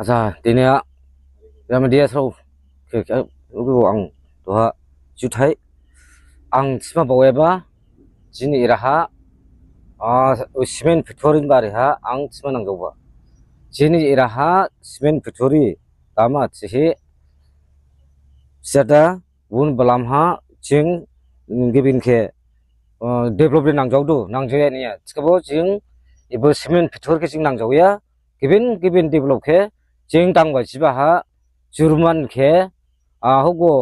आसा दिनै मेडिया साव आं दहा जुथाइ आं सिमा बावैबा जिनि राहा सिमेन्ट फेक्टरि बारैहा आं सिमा नांगौबा जिनि राहा सिमेन्ट फेक्टरि लामा थिहि सिदा उन बलामहा जिं गिबिनखे डेभलपमेन्ट नांजावदो नांजाया थिखाबो जिं इबो सिमेन्ट फेक्टरि जिं नांजावया गिबिन डेभलप के जिं दांबाय जिबाहा जुरुमान के होगो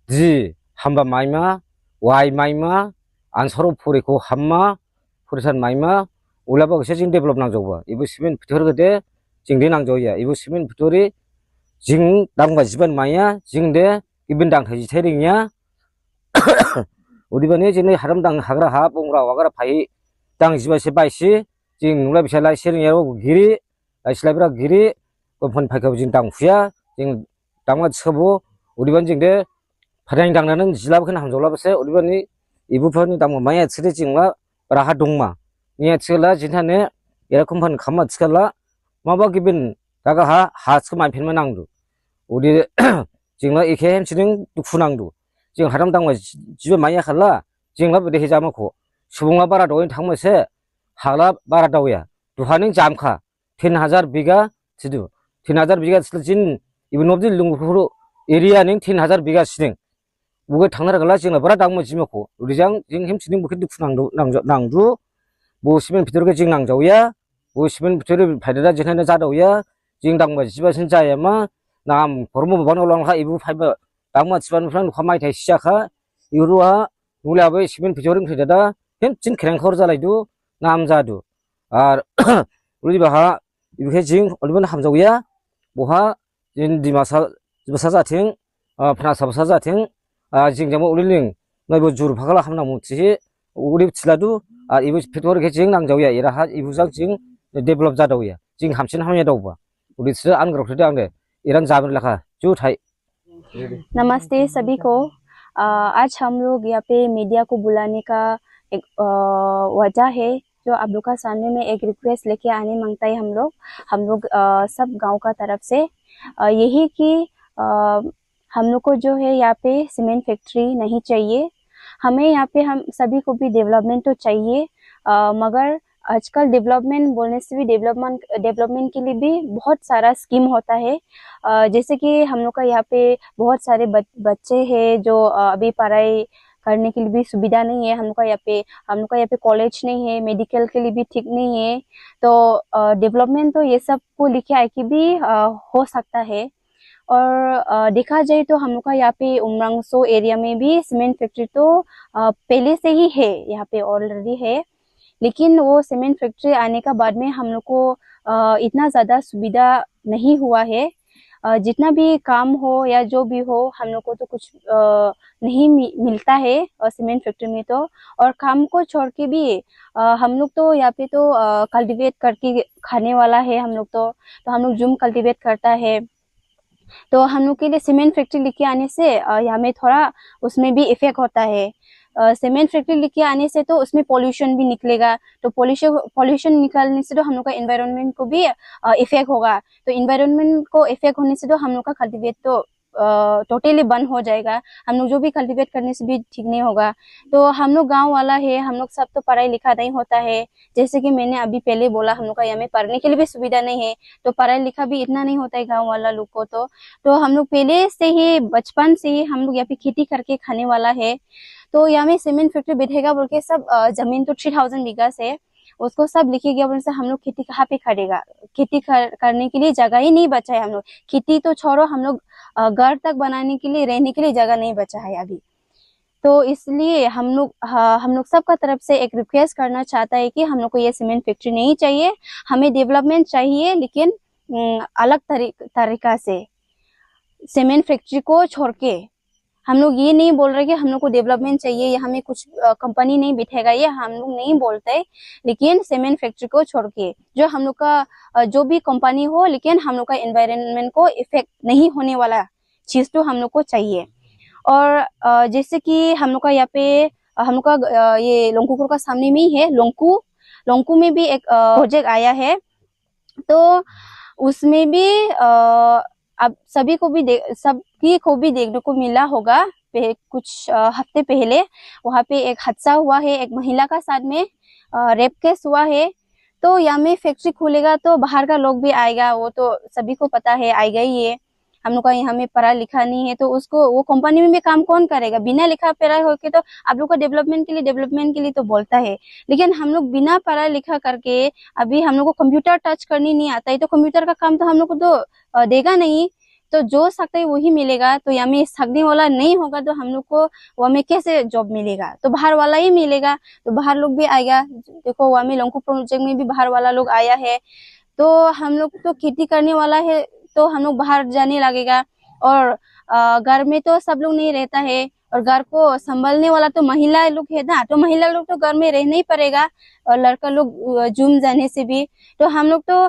जि हामबा माइमा वाइ माइमा आनसरो फरिखौ हाम्मा फरिसान माइमा उलाबा गोसे जिं डेभलप नांजावबा इबो सिमेन्ट फेक्टरि गदे जिं दे नांजावया इबो सिमेन्ट फेक्टरि जिं दांबाय जिबान माइया जिं दे गिबिन दांथाय जिथाय रिंया उदिबानि जिनि हाराम दां हाग्रा हा बंग्रा वाग्रा फाइ दां जिबासे बायसि जिं नुला बिसाला सेरिंयाव गिरि आइसलाब्रा गिरि गफन फाइखाव जिं दांफुया जिं दांमा छबो उदिबान जिं दे फादां दांनानै जिलाबखन हामजौलाबसे उदिबानि इबुफोरनि दांमा माया छिरि जिंला राहा दंमा निया छिला जिनथाने एरा कम्पानि खामा छिला माबा गिबिन दागा हा छिख माइफिनमा नांदु उदि जिंला एखे हेमसिदिं दुखु नांदु जिं हाराम दांमा जिबा माया खाला जिंला बदे हेजामखौ सुबुङा बारा दयन थांमसे हाला बारा दावया दुहानि जामखा 3000 बिगा छिदु 3000 बिगा जिन इबन नबदि लुंगुखुरु एरिया नि 3000 बिगा सिदिं बुगे थांना रगला जिंला बारा दांमा जिमखौ उदिजां जिं हेमसिदिं बुखे दुखु नांदु बो सिमेन्ट फेक्टरि जिं नांजावया बो सिमेन्ट फेक्टरि फायदा जिनथाने जादावया जिं दांमा जिबासिन जायामा नाम फरमो Bano Lanka इबु FIBA दांमा जिबानिफ्राय नुखा माइथाय सिजाखा इरुआ नुलाबो cement factory फैदा हेमसिन खेरेंखर जालायदु नाम जादु आर उलिबाहा इबुखे जिं उलिबान हामजावया बहा जिन दिमासा जिबासा जाथिं फनासाबसा जाथिं जिं जामो उलिलिं नायबो जुरफागला हामना मुथि उलि थिलादु आर इबु फेक्टरि के जिं नांजावया इराहा इबुजां जिं डेभलप जादावया जिं हामसिन हामया दावबा उलिसो आनग्रखदे आंदे इरान जाबन लखा जुथाइ। नमस्ते सभी को। आज हम लोग यहाँ पे मीडिया को बुलाने का एक वजह है जो आप लोग का सामने में एक रिक्वेस्ट लेके आने मांगता है हम लोग सब गांव का तरफ से यही कि हम लोग को जो है यहाँ पे सीमेंट फैक्ट्री नहीं चाहिए। हमें यहाँ पे हम सभी को भी डेवलपमेंट तो चाहिए मगर आजकल डेवलपमेंट बोलने से भी डेवलपमेंट के लिए भी बहुत सारा स्कीम होता है। जैसे कि हम लोग का यहाँ पे बहुत सारे बच्चे हैं जो अभी पढ़ाई करने के लिए भी सुविधा नहीं है। हम लोग का यहाँ पे कॉलेज नहीं है, मेडिकल के लिए भी ठीक नहीं है। तो डेवलपमेंट तो ये सब को लिखे आए कि भी हो सकता है। और देखा जाए तो हम लोग का यहाँ पे उमरंगसो एरिया में भी सीमेंट फैक्ट्री तो पहले से ही है, यहाँ पे ऑलरेडी है। लेकिन वो सीमेंट फैक्ट्री आने का बाद में हम लोग को इतना ज़्यादा सुविधा नहीं हुआ है। जितना भी काम हो या जो भी हो हम लोग को तो कुछ नहीं मिलता है सीमेंट फैक्ट्री में तो। और काम को छोड़ के भी हम लोग तो यहाँ पे तो कल्टीवेट करके खाने वाला है हम लोग तो हम लोग जूम कल्टीवेट करता है। तो हम लोग के लिए सीमेंट फैक्ट्री लेके आने से यहाँ में थोड़ा उसमें भी इफेक्ट होता है। सीमेंट फैक्ट्री लेके आने से तो उसमें पोल्यूशन भी निकलेगा, तो पोल्यूशन निकलने से तो हम लोग का एनवायरनमेंट को भी इफेक्ट होगा। तो एनवायरनमेंट को इफेक्ट होने से तो हम लोग का कल्टीवेट तो टोटली बंद हो जाएगा। हम लोग जो भी कल्टीवेट करने से भी ठीक नहीं होगा। तो हम लोग गांव वाला है, हम लोग सब तो पढ़ाई लिखा नहीं होता है। जैसे कि मैंने अभी पहले बोला हम लोग का यहाँ में पढ़ने के लिए भी सुविधा नहीं है, तो पढ़ाई लिखा भी इतना नहीं होता है गाँव वाला लोग को। तो हम लोग पहले से ही बचपन से ही हम लोग यहाँ पे खेती करके खाने वाला है। तो यहाँ में सीमेंट फैक्ट्री बैठेगा बोल के सब जमीन तो 3000 बीघा से उसको सब लिखे गया बोल से हम लोग खेती कहाँ पे करेगा। खेती करने के लिए जगह ही नहीं बचा है। हम लोग खेती तो छोड़ो, हम लोग घर तक बनाने के लिए रहने के लिए जगह नहीं बचा है अभी। तो इसलिए हम लोग सबका तरफ से एक रिक्वेस्ट करना चाहता है कि हम लोग को ये सीमेंट फैक्ट्री नहीं चाहिए। हमें डेवलपमेंट चाहिए लेकिन अलग तरीका से। सीमेंट फैक्ट्री को छोड़ के हम लोग ये नहीं बोल रहे कि हम लोग को डेवलपमेंट चाहिए या हमें कुछ कंपनी नहीं बिठेगा, ये हम लोग नहीं बोलते। लेकिन सीमेंट फैक्ट्री को छोड़ के जो हम लोग का जो भी कंपनी हो, लेकिन हम लोग का एनवायरनमेंट को इफेक्ट नहीं होने वाला चीज तो हम लोग को चाहिए। और जैसे कि हम लोग का यहाँ पे हम लोग का ये लोंगकुकुर का सामने में ही है लोंगकू में भी एक प्रोजेक्ट आया है। तो उसमें भी अब सबकी को भी देखने को मिला होगा। कुछ हफ्ते पहले वहाँ पे एक हादसा हुआ है, एक महिला का साथ में रेप केस हुआ है। तो यहाँ में फैक्ट्री खुलेगा तो बाहर का लोग भी आएगा, वो तो सभी को पता है, आएगा ही है। हम लोग का यहाँ में पढ़ा लिखा नहीं है तो उसको वो कंपनी में भी काम कौन करेगा? बिना लिखा पढ़ा होके तो आप लोग का डेवलपमेंट के लिए तो बोलता है, लेकिन हम लोग बिना पढ़ा लिखा करके अभी हम लोग को कंप्यूटर टच करनी नहीं आता है तो कंप्यूटर का काम तो हम लोग को तो देगा नहीं। तो जो सकता है वही मिलेगा, तो यहाँ में सकने वाला नहीं होगा तो हम लोग को वहाँ में कैसे जॉब मिलेगा? तो बाहर वाला ही मिलेगा, तो बाहर लोग भी आएगा। देखो वहाँ में लंकू प्रोजेक्ट में भी बाहर वाला लोग आया है, तो हम लोग तो खेती करने वाला है तो हम लोग बाहर जाने लगेगा। और घर में तो सब लोग नहीं रहता है, और घर को संभालने वाला तो महिला लोग है ना, तो महिला लोग तो घर में रहना ही पड़ेगा। और लड़का लोग जूम जाने से भी, तो हम लोग तो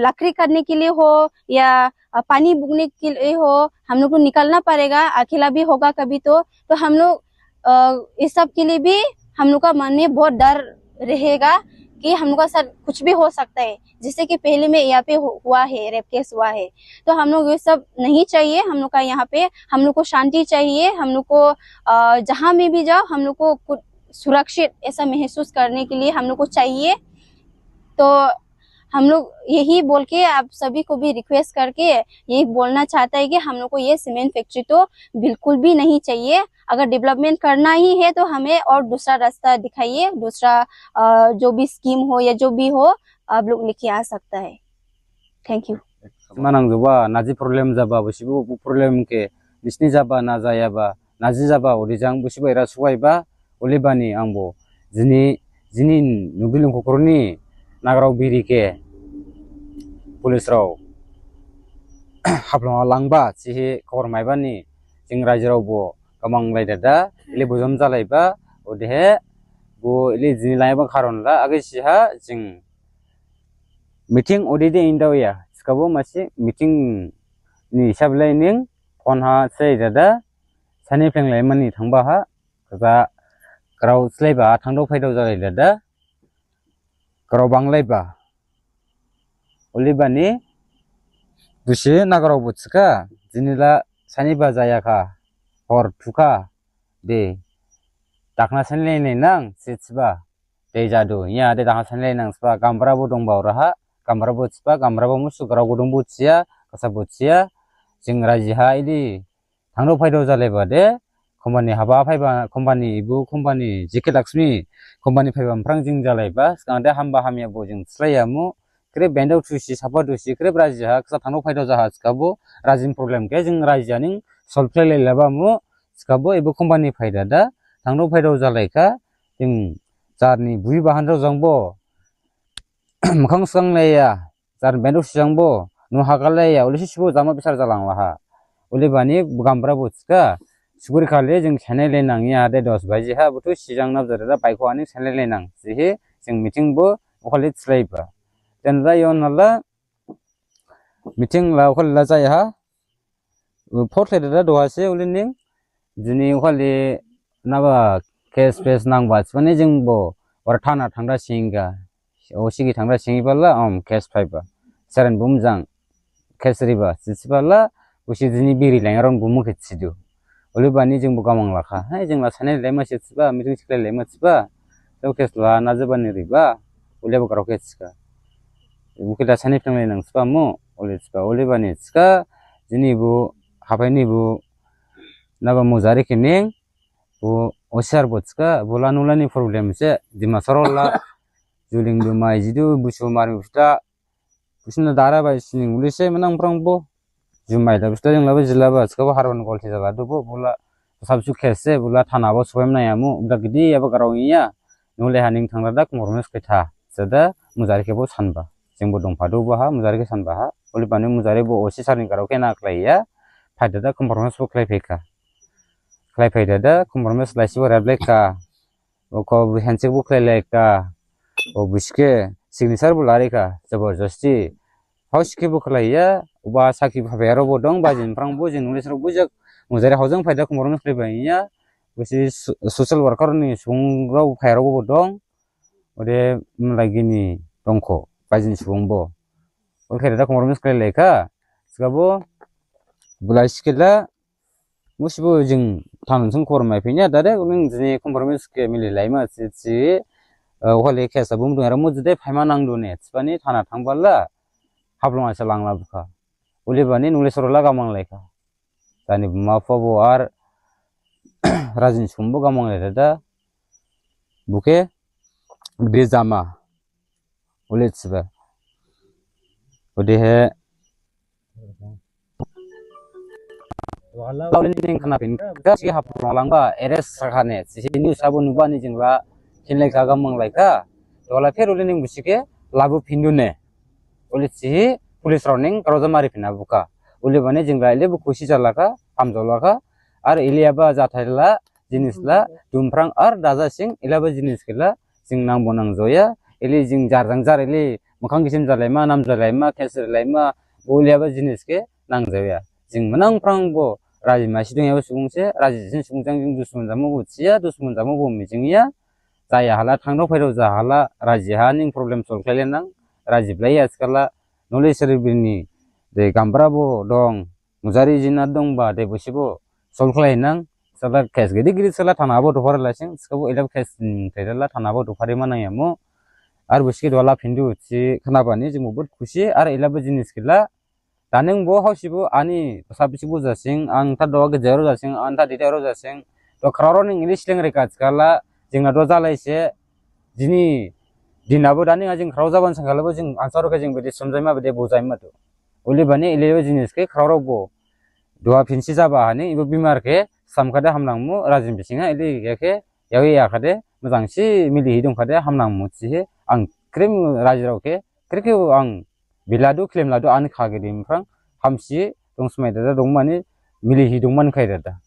लकड़ी करने के लिए हो या पानी बुगने के लिए हो, हम लोग को निकलना पड़ेगा। अकेला भी होगा कभी तो हम लोग इस सब के लिए भी हम लोग का मन में बहुत डर रहेगा कि हम लोग का साथ कुछ भी हो सकता है। जैसे कि पहले में यहाँ पे हुआ है, रेप केस हुआ है, तो हम लोग ये सब नहीं चाहिए। हम लोग का यहाँ पे हम लोग को शांति चाहिए। हम लोग को जहाँ में भी जाओ हम लोग को कुछ सुरक्षित ऐसा महसूस करने के लिए हम लोग को चाहिए। तो हम लोग यही बोल के आप सभी को भी रिक्वेस्ट करके यही बोलना चाहता है कि हम लोग को ये सीमेंट फैक्ट्री तो बिल्कुल भी नहीं चाहिए। अगर डेवलपमेंट करना ही है तो हमें और दूसरा रास्ता दिखाइए, दूसरा जो भी स्कीम हो या जो भी हो आप लोग लेके आ सकता है। Thank you. Manang zuba naji problem zaba busibu bu problem ke bisni zaba na zaya ba naji zaba orijang busibu era suai ba olibani angbo jini nubilung kokorni nagrau biri ke police raw hablong langba chihi kor maibani jing raijrau bo kamang laidada ile bujam jalaiba odehe bo ile jini laiba karon la age siha jing meeting odide indawya skabo masih meeting ni sablaining phone ha sei dada sani plenglai mani thangba ha kaza krau slaiba thangdo phaidau jalai dada krau banglaiba olibani busi nagrau butska jinila sani bazaya ka hor thuka de dakna sanlai nang sitsba de jadu ya de dakna sanlai nang spa kamra bo dongba raha kamera bucipa kamera musuh kerau gudung bucia kasa bucia jing rajiha ini thangdo phaidau jalai bade company haba phaiba company ibu company jike laksmi company phaiba amprang jing jalai ba skangda hamba hamya bo jing slaiamu kre bendau thusi sapa thusi kre rajiha kasa thangdo phaidau jaha skabo rajin problem ke jing rajianing solve lai labamu skabo ibu company phaida da thangdo phaidau jalai ka jing jarni bui bahandau jangbo mukang sang leya jar bendu sijangbo nu hagaleya uli sibo jama besar jalang laha uli bani gambra butska suguri khale jing channel lenang ya de 10 baji ha butu sijang nab jara baiko ani channel lenang jihi jing meeting bo okhali tslaiba den la yon nala meeting la okhali la jai ha portle da dohase uli ning jini okhali naba case space nang ba chani jing bo or thana thangda singa oshigi thangda singi balla cash phaiba saran bumjang cash riba sisiballa ushi jini biri langaron bumu khichidu olibani jing bukamang lakha hai jing la sanai lema sitsiba meeting sikle lema tsiba to cash la najabani riba oleba karo kechka bukila sanai phangle nang tsiba mo olitsba olibani tska jini bu hapaini bu naba muzari kining bu oshar botska bulanulani problem se dimasorola juling du mai jidu busu mari busta busna dara ba sining ulise menang prangbo jumai da busta jing laba jilaba skaba harwan gol thila du bo bula sabsu khese bula thana ba soem na yamu da gidi aba garawnya nule haning thangla da kumormes ketha sada muzari ke bo sanba jingbo dongpa do ba ha muzari ke sanba ha oli bani muzari bo osi saring garaw ke na klaiya phaida da kumormes bo klai pheka klai phaida da kumormes laisi bo rableka ko handshake bo klai leka o buske signature bo larika jabardasti hauske bo khlaiya uba saki bhabero bo dong ba jin prang bo jin nulisro bujak mujare haujang phaida kumorno khrebaiya busi social worker ni sungrau phairo bo dong ode lagini tongko bajin subongbo Oleh dah kompromis sekali leka, sekarang bulai sekala, musibu jeng tanun seng korma punya, dah uling jenis kompromis ke milih lain macam si, oleh kesa bum tu era muda deh payah nang dunia, sebani tanah tang bala, hablum aja lang lah buka, oleh bani nulis rola gamang leka, tani maaf bu ar rajin sumbu gamang leka dah, buke bezama, oleh sebab. Udah kalau ini kenapa ini? Kasih hapus malang ba, eres sakane. Sini sabun nuba ni jengla, kini kagak menglaika. Kalau fer ulin yang busike, labu pindune. Oleh sih, polis running, kalau zamari pina buka. Oleh bane jengla ile bukusi jalaka, amjolaka, ar ile apa jatahila, jenisla, dumprang ar daza sing, ile apa jenis kela, sing nang bonang zoya, ile jeng jarang jar ile. Mukang kisim jalema, nam jalema, kesir jalema, boleh apa jenis ke nang jaya. Jeng menang perang bo, raji masih dengan sungse, raji jeng sungsang jeng dusun jamu bo, cia dusun jamu bo mijengnya, saya halat hang dok pedo hala, raji haning problem solve kalian nang, raji belai skala, nulis seribini, de gambar bo dong, muzari jinat dong ba, de bosibo solve kalian nang, salah kes gede gede salah tanah bo dopar lasing, sekarang ilap kes terala tanah bo dopar mana ya mo. Ar buski dola pindu si kenapa nih jemu buat kusi ar ila jenis kila taneng bo hausibu ani sabi sibu jasing anta doa gejaru jasing anta ditaru jasing to kraro ning English leng rekat skala jengna doza laise jini dinabo dani ajing kraro jaban sangala bo jing ansaro ke jing bede somjaima bede bojaima to uli bani ile jenis ke kraro bo doa pinsi jaba hani ibu bimar ke samkada hamnangmu rajin bisinga ile ke yawi yakade mezangsi milih hidung kade hamnangmu sih ang krim rajau ke krike ang biladu klaim ladu an khage dim prang hamsi dong smai da dong mani milih hidung man kai da